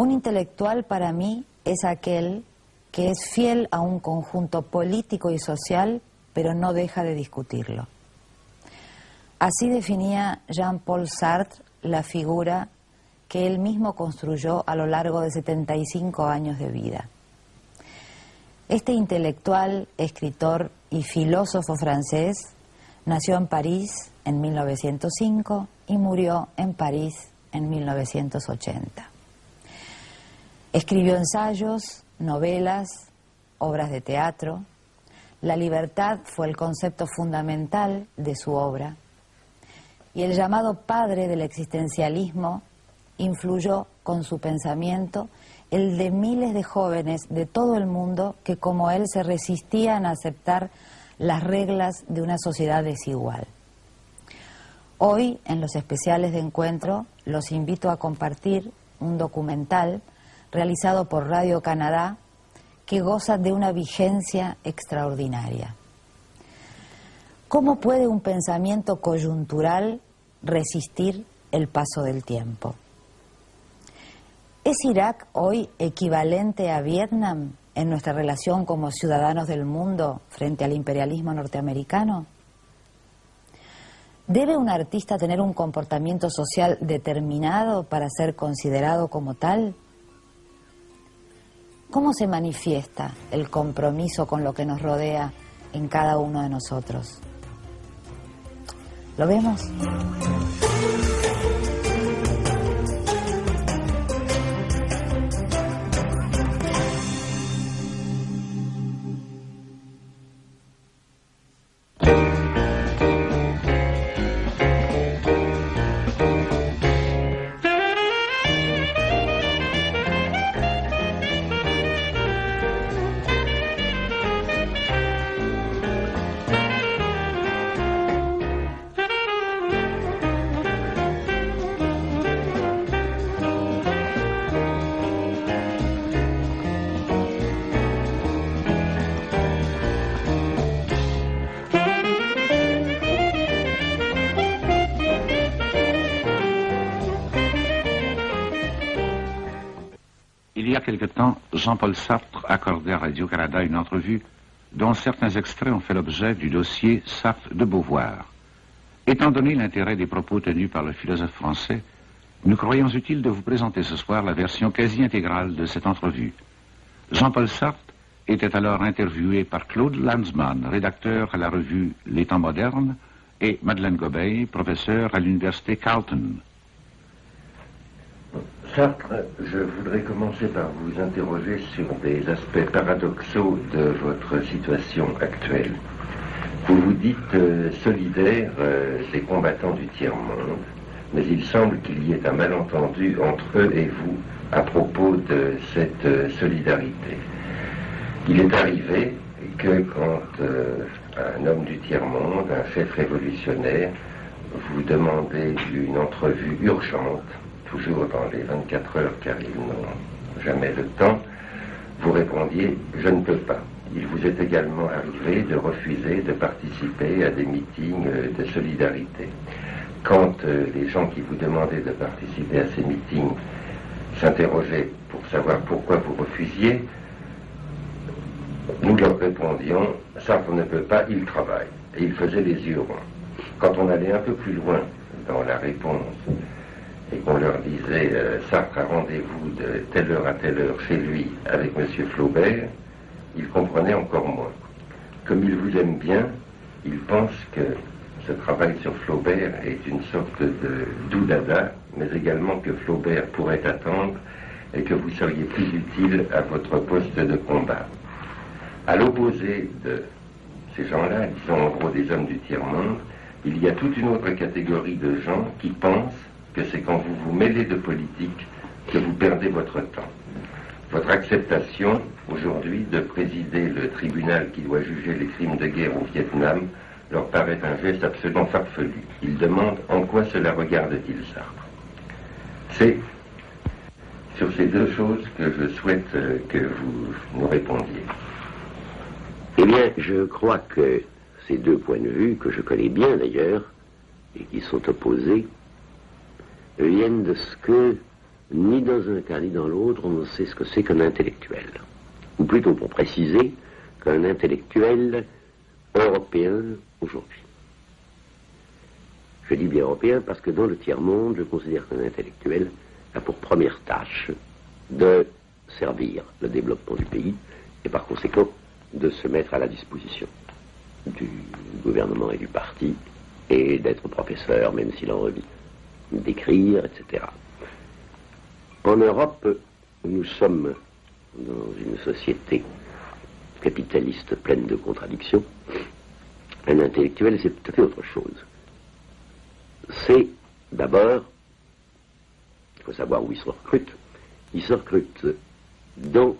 Un intelectual para mí es aquel que es fiel a un conjunto político y social, pero no deja de discutirlo. Así definía Jean-Paul Sartre la figura que él mismo construyó a lo largo de 75 años de vida. Este intelectual, escritor y filósofo francés nació en París en 1905 y murió en París en 1980. Escribió ensayos, novelas, obras de teatro. La libertad fue el concepto fundamental de su obra. Y el llamado padre del existencialismo influyó con su pensamiento el de miles de jóvenes de todo el mundo que, como él, se resistían a aceptar las reglas de una sociedad desigual. Hoy, en los especiales de encuentro, los invito a compartir un documental realizado por Radio Canadá que goza de una vigencia extraordinaria. ¿Cómo puede un pensamiento coyuntural resistir el paso del tiempo? ¿Es Irak hoy equivalente a Vietnam en nuestra relación como ciudadanos del mundo frente al imperialismo norteamericano? ¿Debe un artista tener un comportamiento social determinado para ser considerado como tal? ¿Cómo se manifiesta el compromiso con lo que nos rodea en cada uno de nosotros? ¿Lo vemos? Il y a quelque temps, Jean-Paul Sartre accordait à Radio-Canada une entrevue dont certains extraits ont fait l'objet du dossier Sartre de Beauvoir. Étant donné l'intérêt des propos tenus par le philosophe français, nous croyons utile de vous présenter ce soir la version quasi intégrale de cette entrevue. Jean-Paul Sartre était alors interviewé par Claude Lanzmann, rédacteur à la revue Les Temps modernes, et Madeleine Gobeil, professeure à l'université Carleton. Sartre, je voudrais commencer par vous interroger sur des aspects paradoxaux de votre situation actuelle. Vous vous dites solidaire des combattants du tiers-monde, mais il semble qu'il y ait un malentendu entre eux et vous à propos de cette solidarité. Il est arrivé que quand un homme du tiers-monde, un chef révolutionnaire, vous demandait une entrevue urgente, toujours dans les 24 heures car ils n'ont jamais le temps, vous répondiez « je ne peux pas ». Il vous est également arrivé de refuser de participer à des meetings de solidarité. Quand les gens qui vous demandaient de participer à ces meetings s'interrogeaient pour savoir pourquoi vous refusiez, nous leur répondions « Sartre ne peut pas, il travaille ». Et ils faisaient les yeux ronds. Quand on allait un peu plus loin dans la réponse, et qu'on leur disait Sartre a rendez-vous de telle heure à telle heure chez lui avec M. Flaubert, ils comprenaient encore moins. Comme il vous aime bien, il pense que ce travail sur Flaubert est une sorte de doux dada, mais également que Flaubert pourrait attendre et que vous seriez plus utile à votre poste de combat. À l'opposé de ces gens-là, disons en gros des hommes du tiers-monde, il y a toute une autre catégorie de gens qui pensent que c'est quand vous vous mêlez de politique que vous perdez votre temps. Votre acceptation, aujourd'hui, de présider le tribunal qui doit juger les crimes de guerre au Vietnam leur paraît un geste absolument farfelu. Ils demandent en quoi cela regarde-t-il Sartre. C'est sur ces deux choses que je souhaite que vous nous répondiez. Eh bien, je crois que ces deux points de vue, que je connais bien d'ailleurs, et qui sont opposés, viennent de ce que ni dans un cas ni dans l'autre, on ne sait ce que c'est qu'un intellectuel. Ou plutôt, pour préciser, qu'un intellectuel européen aujourd'hui. Je dis bien européen parce que dans le tiers-monde, je considère qu'un intellectuel a pour première tâche de servir le développement du pays et par conséquent de se mettre à la disposition du gouvernement et du parti et d'être professeur, même s'il a envie d'écrire, etc. En Europe, nous sommes dans une société capitaliste pleine de contradictions. Un intellectuel, c'est tout à fait autre chose. C'est d'abord, il faut savoir où il se recrute. Il se recrute dans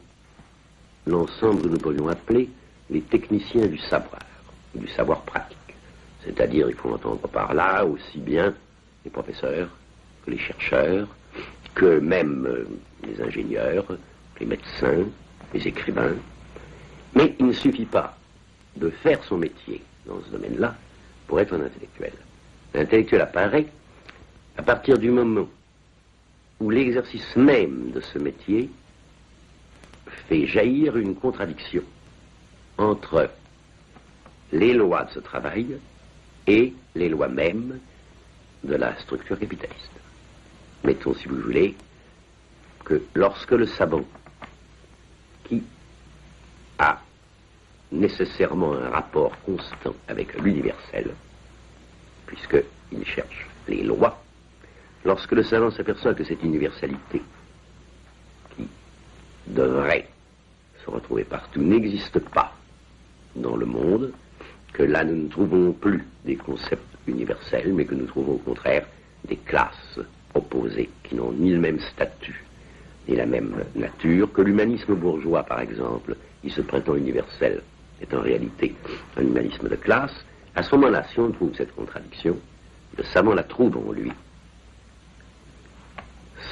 l'ensemble que nous pourrions appeler les techniciens du savoir pratique. C'est-à-dire, il faut entendre par là aussi bien les professeurs que les chercheurs, que même les ingénieurs, les médecins, les écrivains. Mais il ne suffit pas de faire son métier dans ce domaine-là pour être un intellectuel. L'intellectuel apparaît à partir du moment où l'exercice même de ce métier fait jaillir une contradiction entre les lois de ce travail et les lois mêmes de la structure capitaliste. Mettons, si vous voulez, que lorsque le savant, qui a nécessairement un rapport constant avec l'universel, puisqu'il cherche les lois, lorsque le savant s'aperçoit que cette universalité, qui devrait se retrouver partout, n'existe pas dans le monde, que là nous ne trouvons plus des concepts universels, mais que nous trouvons au contraire des classes opposées, qui n'ont ni le même statut, ni la même nature, que l'humanisme bourgeois, par exemple, qui se prétend universel, est en réalité un humanisme de classe. À ce moment-là, si on trouve cette contradiction, le savant la trouve en lui.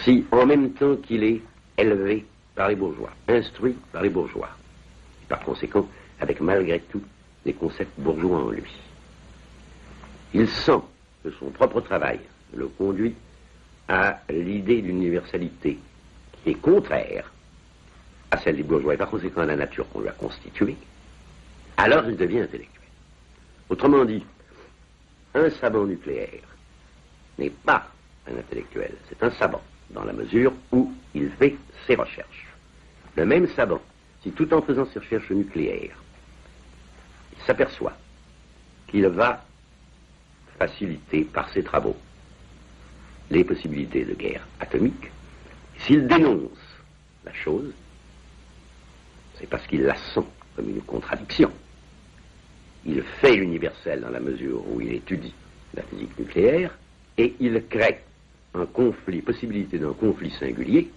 Si, en même temps qu'il est élevé par les bourgeois, instruit par les bourgeois, et par conséquent, avec malgré tout des concepts bourgeois en lui, il sent que son propre travail le conduit à l'idée d'une universalité qui est contraire à celle des bourgeois et par conséquent à la nature qu'on lui a constituée, alors il devient intellectuel. Autrement dit, un savant nucléaire n'est pas un intellectuel, c'est un savant, dans la mesure où il fait ses recherches. Le même savant, si tout en faisant ses recherches nucléaires, il s'aperçoit qu'il va faciliter par ses travaux les possibilités de guerre atomique, s'il dénonce la chose, c'est parce qu'il la sent comme une contradiction. Il fait l'universel dans la mesure où il étudie la physique nucléaire et il crée un conflit, possibilité d'un conflit singulier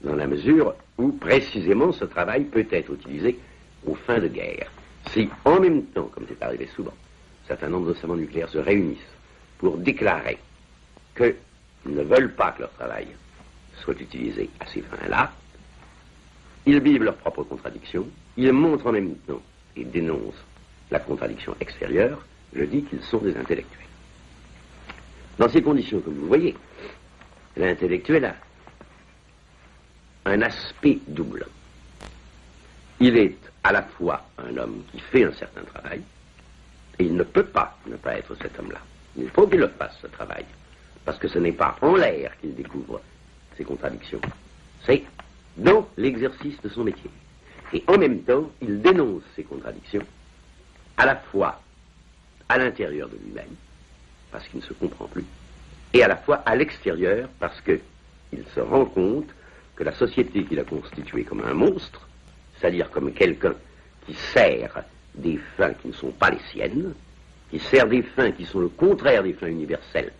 dans la mesure où précisément ce travail peut être utilisé aux fins de guerre. Si en même temps, comme c'est arrivé souvent, un certain nombre de savants nucléaires se réunissent pour déclarer qu'ils ne veulent pas que leur travail soit utilisé à ces fins-là, ils vivent leur propre contradiction, ils montrent en même temps et dénoncent la contradiction extérieure, je dis qu'ils sont des intellectuels. Dans ces conditions, comme vous voyez, l'intellectuel a un aspect double. Il est à la fois un homme qui fait un certain travail, et il ne peut pas ne pas être cet homme-là. Il faut qu'il le fasse, ce travail, parce que ce n'est pas en l'air qu'il découvre ces contradictions, c'est dans l'exercice de son métier. Et en même temps, il dénonce ces contradictions, à la fois à l'intérieur de lui-même, parce qu'il ne se comprend plus, et à la fois à l'extérieur, parce qu'il se rend compte que la société qu'il a constituée comme un monstre, c'est-à-dire comme quelqu'un qui sert des fins qui ne sont pas les siennes, qui sert des fins qui sont le contraire des fins universelles